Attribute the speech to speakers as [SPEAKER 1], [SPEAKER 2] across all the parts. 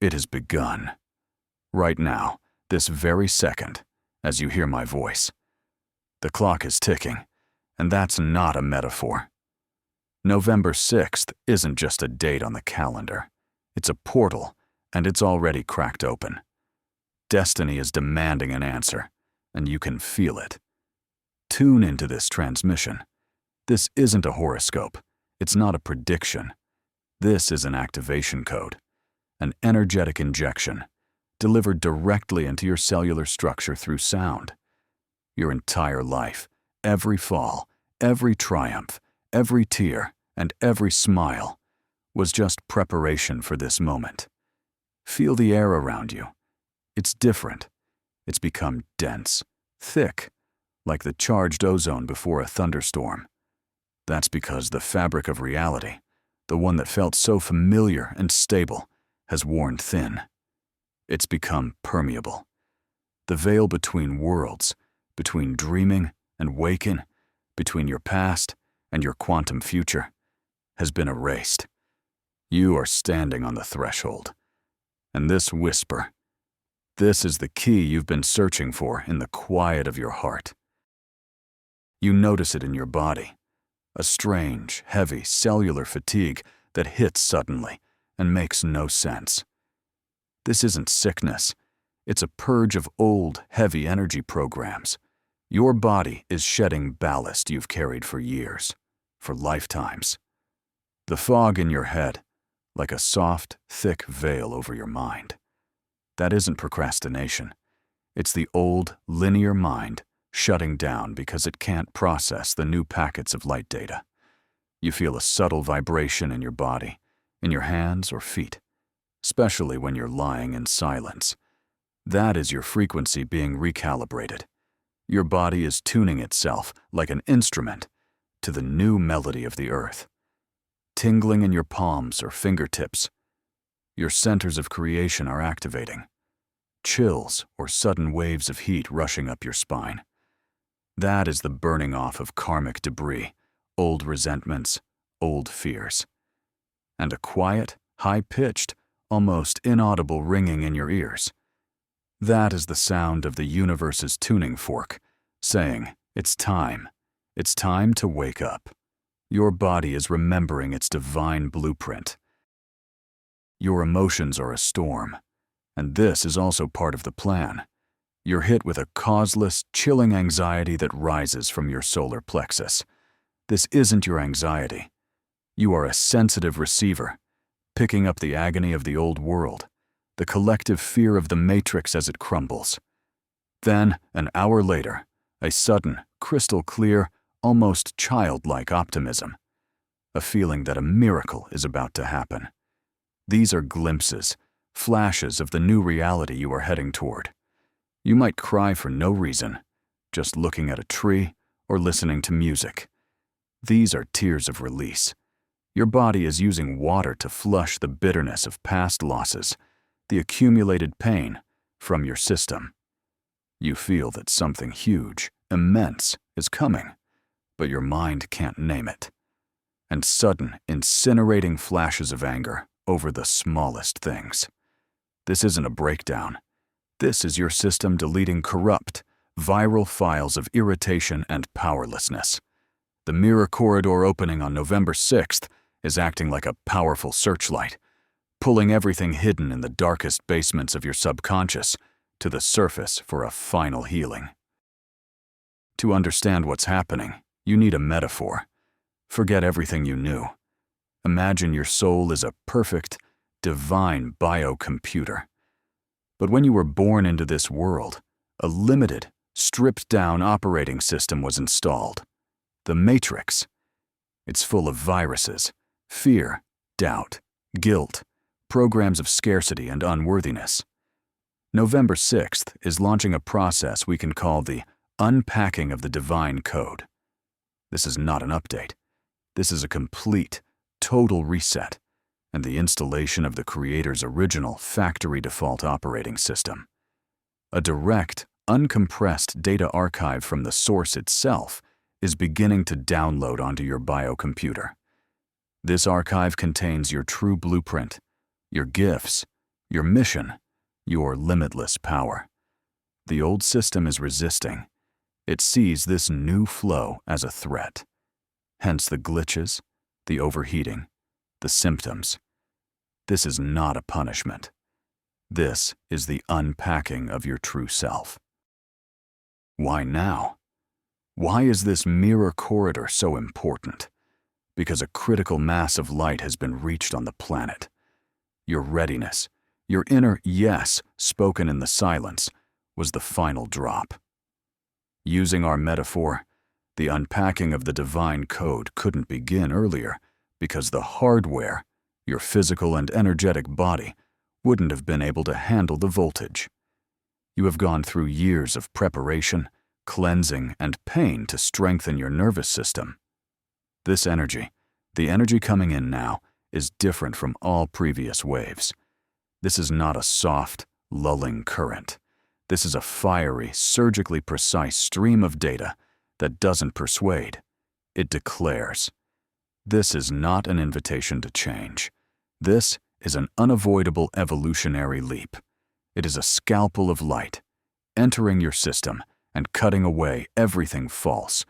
[SPEAKER 1] It has begun. Right now, this very second, as you hear my voice. The clock is ticking, and that's not a metaphor. November 6th isn't just a date on the calendar. It's a portal, and it's already cracked open. Destiny is demanding an answer, and you can feel it. Tune into this transmission. This isn't a horoscope. It's not a prediction. This is an activation code, an energetic injection, delivered directly into your cellular structure through sound. Your entire life, every fall, every triumph, every tear, and every smile was just preparation for this moment. Feel the air around you. It's different. It's become dense, thick, like the charged ozone before a thunderstorm. That's because the fabric of reality, the one that felt so familiar and stable, has worn thin. It's become permeable. The veil between worlds, between dreaming and waking, between your past and your quantum future, has been erased. You are standing on the threshold. And this whisper, this is the key you've been searching for in the quiet of your heart. You notice it in your body, a strange, heavy, cellular fatigue that hits suddenly and makes no sense. This isn't sickness. It's a purge of old, heavy energy programs. Your body is shedding ballast you've carried for years, for lifetimes. The fog in your head, like a soft, thick veil over your mind. That isn't procrastination. It's the old, linear mind shutting down because it can't process the new packets of light data. You feel a subtle vibration in your body, in your hands or feet, especially when you're lying in silence. That is your frequency being recalibrated. Your body is tuning itself like an instrument to the new melody of the earth. Tingling in your palms or fingertips, your centers of creation are activating. Chills or sudden waves of heat rushing up your spine. That is the burning off of karmic debris, old resentments, old fears. And a quiet, high-pitched, almost inaudible ringing in your ears. That is the sound of the universe's tuning fork, saying, it's time to wake up. Your body is remembering its divine blueprint. Your emotions are a storm, and this is also part of the plan. You're hit with a causeless, chilling anxiety that rises from your solar plexus. This isn't your anxiety. You are a sensitive receiver, picking up the agony of the old world, the collective fear of the matrix as it crumbles. Then, an hour later, a sudden, crystal clear, almost childlike optimism. A feeling that a miracle is about to happen. These are glimpses, flashes of the new reality you are heading toward. You might cry for no reason, just looking at a tree or listening to music. These are tears of release. Your body is using water to flush the bitterness of past losses, the accumulated pain, from your system. You feel that something huge, immense, is coming, but your mind can't name it. And sudden, incinerating flashes of anger over the smallest things. This isn't a breakdown. This is your system deleting corrupt, viral files of irritation and powerlessness. The mirror corridor opening on November 6th is acting like a powerful searchlight, pulling everything hidden in the darkest basements of your subconscious to the surface for a final healing. To understand what's happening, you need a metaphor. Forget everything you knew. Imagine your soul is a perfect, divine biocomputer. But when you were born into this world, a limited, stripped-down operating system was installed. The Matrix. It's full of viruses, fear, doubt, guilt, programs of scarcity and unworthiness. November 6th is launching a process we can call the unpacking of the divine code. This is not an update. This is a complete, total reset and the installation of the Creator's original factory default operating system. A direct, uncompressed data archive from the source itself is beginning to download onto your biocomputer. This archive contains your true blueprint, your gifts, your mission, your limitless power. The old system is resisting. It sees this new flow as a threat. Hence the glitches, the overheating, the symptoms. This is not a punishment. This is the unpacking of your true self. Why now? Why is this mirror corridor so important? Because a critical mass of light has been reached on the planet. Your readiness, your inner yes spoken in the silence, was the final drop. Using our metaphor, the unpacking of the divine code couldn't begin earlier because the hardware, your physical and energetic body, wouldn't have been able to handle the voltage. You have gone through years of preparation, cleansing, and pain to strengthen your nervous system. This energy, the energy coming in now, is different from all previous waves. This is not a soft, lulling current. This is a fiery, surgically precise stream of data that doesn't persuade. It declares. This is not an invitation to change. This is an unavoidable evolutionary leap. It is a scalpel of light, entering your system and cutting away everything false,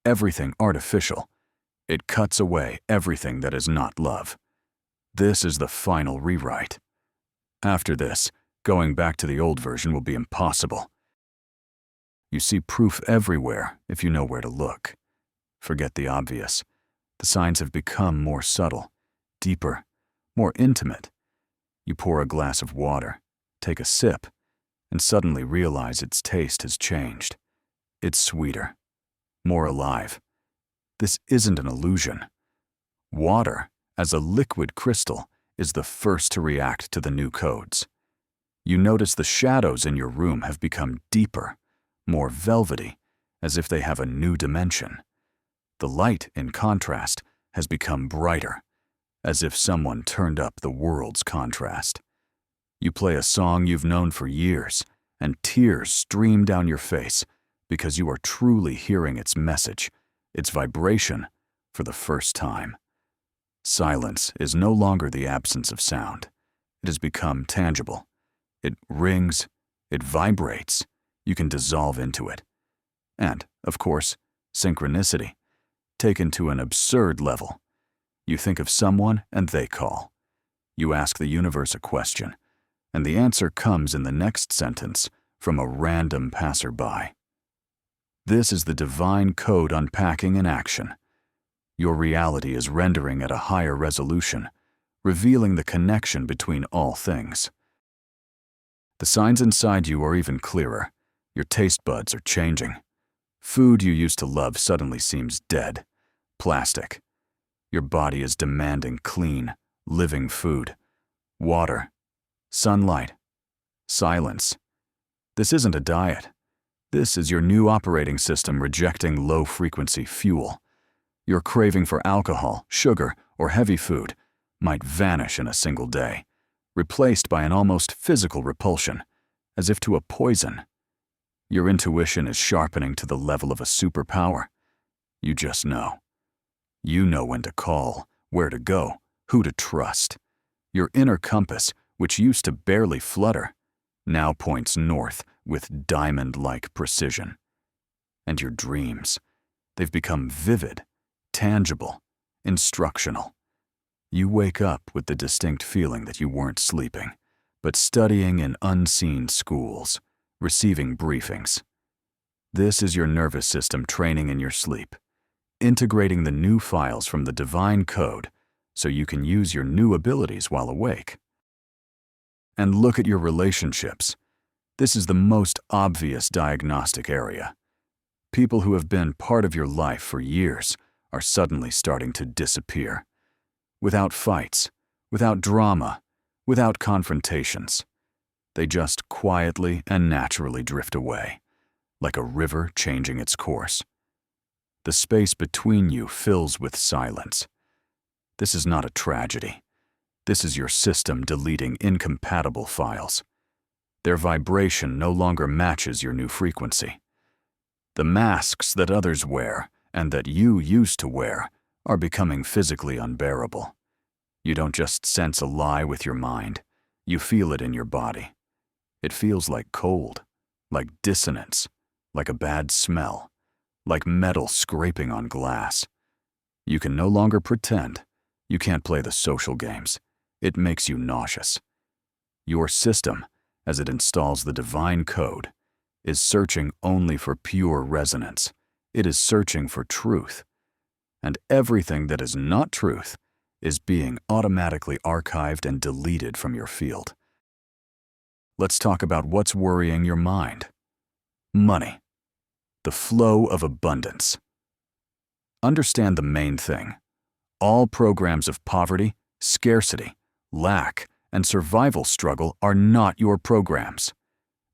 [SPEAKER 1] everything artificial. It cuts away everything that is not love. This is the final rewrite. After this, going back to the old version will be impossible. You see proof everywhere if you know where to look. Forget the obvious. The signs have become more subtle, deeper, more intimate. You pour a glass of water, take a sip, and suddenly realize its taste has changed. It's sweeter, more alive. This isn't an illusion. Water, as a liquid crystal, is the first to react to the new codes. You notice the shadows in your room have become deeper, more velvety, as if they have a new dimension. The light, in contrast, has become brighter, as if someone turned up the world's contrast. You play a song you've known for years, and tears stream down your face because you are truly hearing its message, its vibration, for the first time. Silence is no longer the absence of sound. It has become tangible. It rings, it vibrates, you can dissolve into it. And, of course, synchronicity, taken to an absurd level. You think of someone and they call. You ask the universe a question, and the answer comes in the next sentence from a random passerby. This is the divine code unpacking in action. Your reality is rendering at a higher resolution, revealing the connection between all things. The signs inside you are even clearer. Your taste buds are changing. Food you used to love suddenly seems dead, plastic. Your body is demanding clean, living food, water, sunlight, silence. This isn't a diet. This is your new operating system rejecting low-frequency fuel. Your craving for alcohol, sugar, or heavy food might vanish in a single day, replaced by an almost physical repulsion, as if to a poison. Your intuition is sharpening to the level of a superpower. You just know. You know when to call, where to go, who to trust. Your inner compass, which used to barely flutter, now points north with diamond-like precision. And your dreams, they've become vivid, tangible, instructional. You wake up with the distinct feeling that you weren't sleeping, but studying in unseen schools, receiving briefings. This is your nervous system training in your sleep, integrating the new files from the divine code so you can use your new abilities while awake. And look at your relationships. This is the most obvious diagnostic area. People who have been part of your life for years are suddenly starting to disappear. Without fights, without drama, without confrontations. They just quietly and naturally drift away, like a river changing its course. The space between you fills with silence. This is not a tragedy. This is your system deleting incompatible files. Their vibration no longer matches your new frequency. The masks that others wear and that you used to wear are becoming physically unbearable. You don't just sense a lie with your mind. You feel it in your body. It feels like cold, like dissonance, like a bad smell, like metal scraping on glass. You can no longer pretend. You can't play the social games. It makes you nauseous. Your system, as it installs the divine code, is searching only for pure resonance. It is searching for truth. And everything that is not truth is being automatically archived and deleted from your field. Let's talk about what's worrying your mind. Money. The flow of abundance. Understand the main thing. All programs of poverty, scarcity, lack, and survival struggle are not your programs.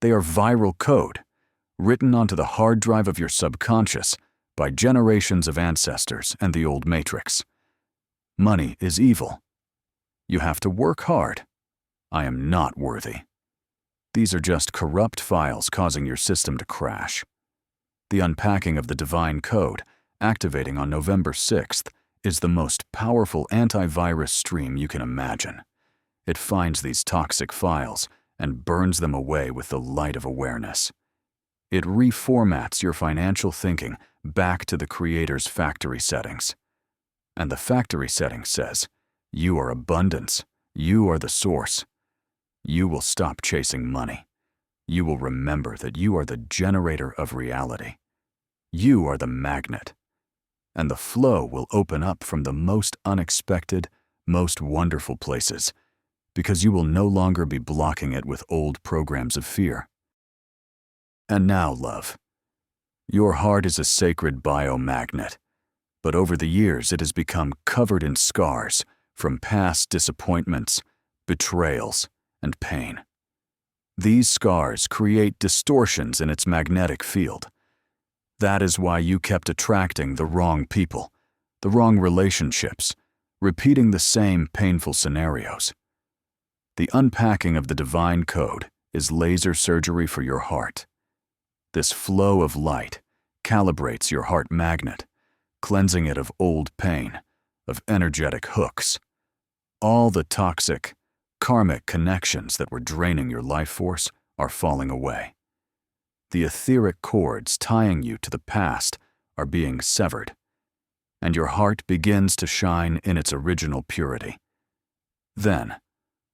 [SPEAKER 1] They are viral code, written onto the hard drive of your subconscious by generations of ancestors and the old matrix. Money is evil. You have to work hard. I am not worthy. These are just corrupt files causing your system to crash. The unpacking of the divine code, activating on November 6th, is the most powerful antivirus stream you can imagine. It finds these toxic files and burns them away with the light of awareness. It reformats your financial thinking back to the Creator's factory settings. And the factory setting says, you are abundance, you are the source. You will stop chasing money. You will remember that you are the generator of reality. You are the magnet. And the flow will open up from the most unexpected, most wonderful places, because you will no longer be blocking it with old programs of fear. And now, love. Your heart is a sacred biomagnet, but over the years it has become covered in scars from past disappointments, betrayals, and pain. These scars create distortions in its magnetic field. That is why you kept attracting the wrong people, the wrong relationships, repeating the same painful scenarios. The unpacking of the divine code is laser surgery for your heart. This flow of light calibrates your heart magnet, cleansing it of old pain, of energetic hooks. All the toxic, karmic connections that were draining your life force are falling away. The etheric cords tying you to the past are being severed, and your heart begins to shine in its original purity. Then,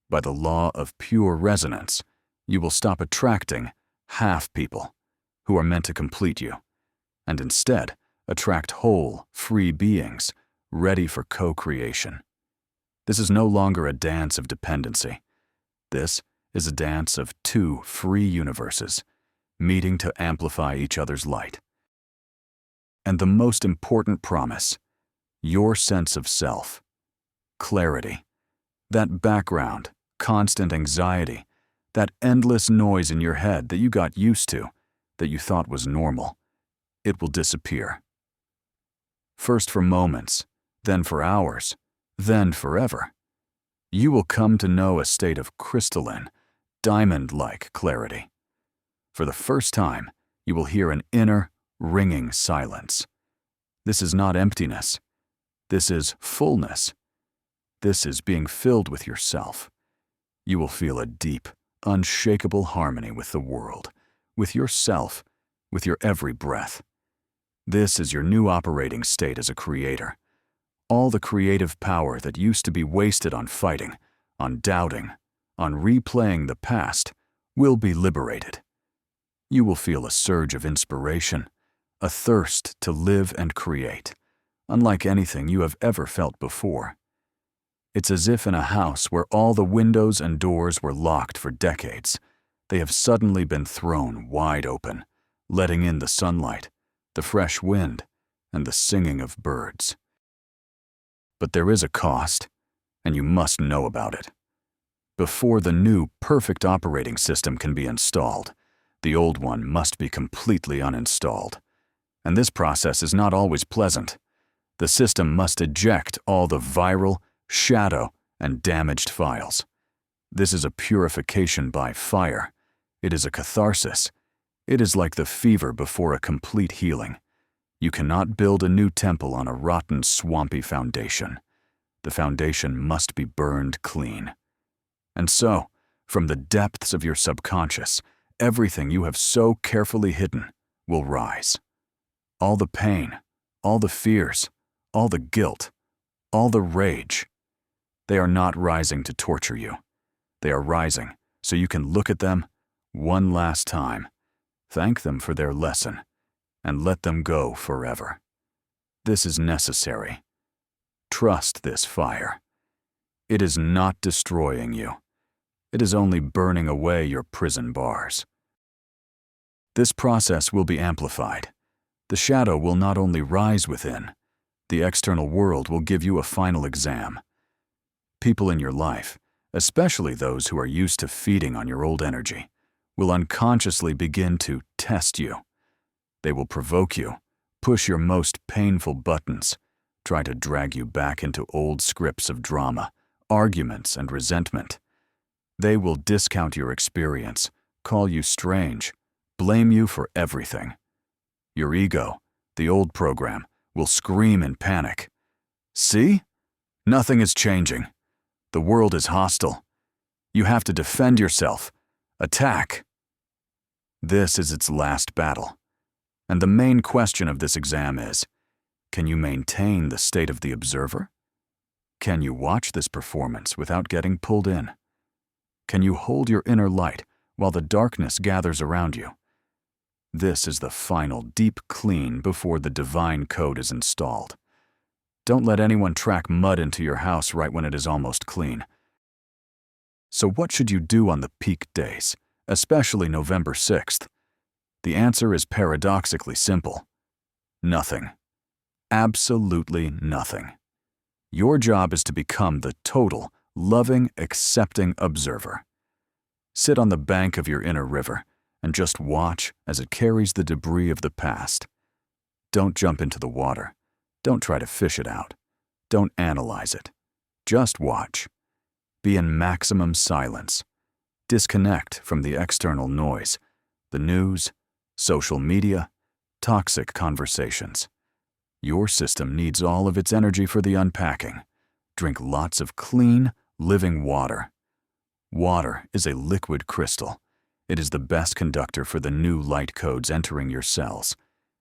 [SPEAKER 1] by the law of pure resonance, you will stop attracting half people who are meant to complete you, and instead attract whole, free beings ready for co-creation. This is no longer a dance of dependency. This is a dance of two free universes meeting to amplify each other's light. And the most important promise, your sense of self, clarity, that background, constant anxiety, that endless noise in your head that you got used to, that you thought was normal, it will disappear. First for moments, then for hours, then forever. You will come to know a state of crystalline, diamond-like clarity. For the first time, you will hear an inner, ringing silence. This is not emptiness. This is fullness. This is being filled with yourself. You will feel a deep, unshakable harmony with the world, with yourself, with your every breath. This is your new operating state as a creator. All the creative power that used to be wasted on fighting, on doubting, on replaying the past, will be liberated. You will feel a surge of inspiration, a thirst to live and create, unlike anything you have ever felt before. It's as if in a house where all the windows and doors were locked for decades, they have suddenly been thrown wide open, letting in the sunlight, the fresh wind, and the singing of birds. But there is a cost, and you must know about it. Before the new, perfect operating system can be installed, the old one must be completely uninstalled. And this process is not always pleasant. The system must eject all the viral, shadow, and damaged files. This is a purification by fire. It is a catharsis. It is like the fever before a complete healing. You cannot build a new temple on a rotten, swampy foundation. The foundation must be burned clean. And so, from the depths of your subconscious, everything you have so carefully hidden will rise. All the pain, all the fears, all the guilt, all the rage. They are not rising to torture you. They are rising so you can look at them one last time, thank them for their lesson, and let them go forever. This is necessary. Trust this fire. It is not destroying you. It is only burning away your prison bars. This process will be amplified. The shadow will not only rise within, the external world will give you a final exam. People in your life, especially those who are used to feeding on your old energy, will unconsciously begin to test you. They will provoke you, push your most painful buttons, try to drag you back into old scripts of drama, arguments, and resentment. They will discount your experience, call you strange, blame you for everything. Your ego, the old program, will scream in panic. See? Nothing is changing. The world is hostile. You have to defend yourself. Attack. This is its last battle. And the main question of this exam is, can you maintain the state of the observer? Can you watch this performance without getting pulled in? Can you hold your inner light while the darkness gathers around you? This is the final deep clean before the divine code is installed. Don't let anyone track mud into your house right when it is almost clean. So what should you do on the peak days, especially November 6th? The answer is paradoxically simple. Nothing. Absolutely nothing. Your job is to become the total, loving, accepting observer. Sit on the bank of your inner river and just watch as it carries the debris of the past. Don't jump into the water. Don't try to fish it out. Don't analyze it. Just watch. Be in maximum silence. Disconnect from the external noise, the news, social media, toxic conversations. Your system needs all of its energy for the unpacking. Drink lots of clean, living water. Water is a liquid crystal. It is the best conductor for the new light codes entering your cells.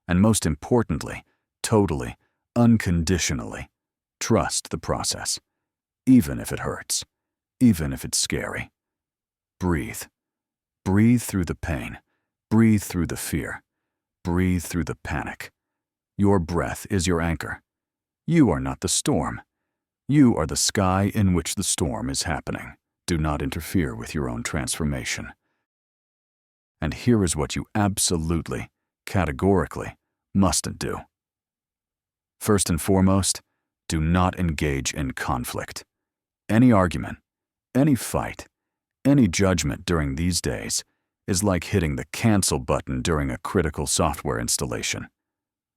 [SPEAKER 1] And most importantly, totally, unconditionally, trust the process, even if it hurts, even if it's scary. Breathe. Breathe through the pain. Breathe through the fear. Breathe through the panic. Your breath is your anchor. You are not the storm. You are the sky in which the storm is happening. Do not interfere with your own transformation. And here is what you absolutely, categorically, mustn't do. First and foremost, do not engage in conflict. Any argument, any fight, any judgment during these days is like hitting the cancel button during a critical software installation.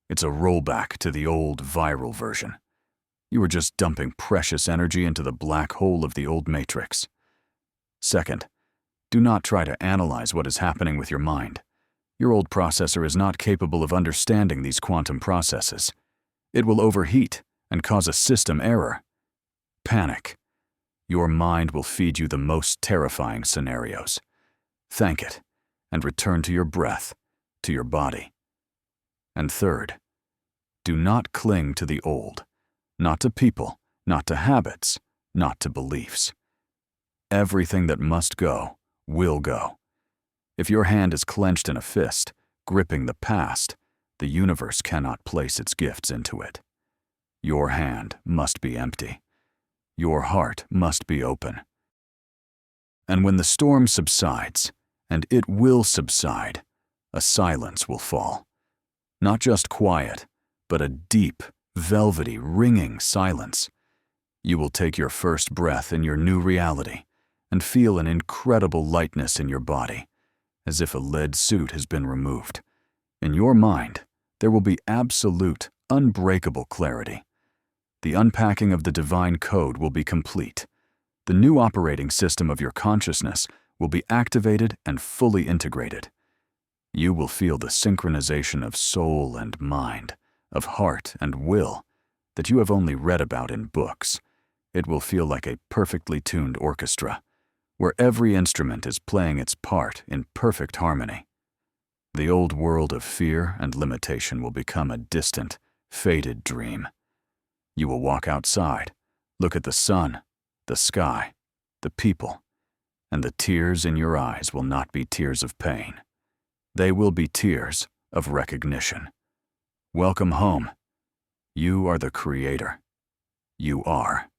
[SPEAKER 1] It's a rollback to the old viral version. You are just dumping precious energy into the black hole of the old matrix. Second, do not try to analyze what is happening with your mind. Your old processor is not capable of understanding these quantum processes. It will overheat and cause a system error. Panic. Your mind will feed you the most terrifying scenarios. Thank it, and return to your breath, to your body. And third, do not cling to the old, not to people, not to habits, not to beliefs. Everything that must go, will go. If your hand is clenched in a fist, gripping the past, the universe cannot place its gifts into it. Your hand must be empty. Your heart must be open. And when the storm subsides, and it will subside, a silence will fall. Not just quiet, but a deep, velvety, ringing silence. You will take your first breath in your new reality and feel an incredible lightness in your body, as if a lead suit has been removed. In your mind, there will be absolute, unbreakable clarity. The unpacking of the divine code will be complete. The new operating system of your consciousness will be activated and fully integrated. You will feel the synchronization of soul and mind, of heart and will, that you have only read about in books. It will feel like a perfectly tuned orchestra, where every instrument is playing its part in perfect harmony. The old world of fear and limitation will become a distant, faded dream. You will walk outside, look at the sun, the sky, the people, and the tears in your eyes will not be tears of pain. They will be tears of recognition. Welcome home. You are the creator. You are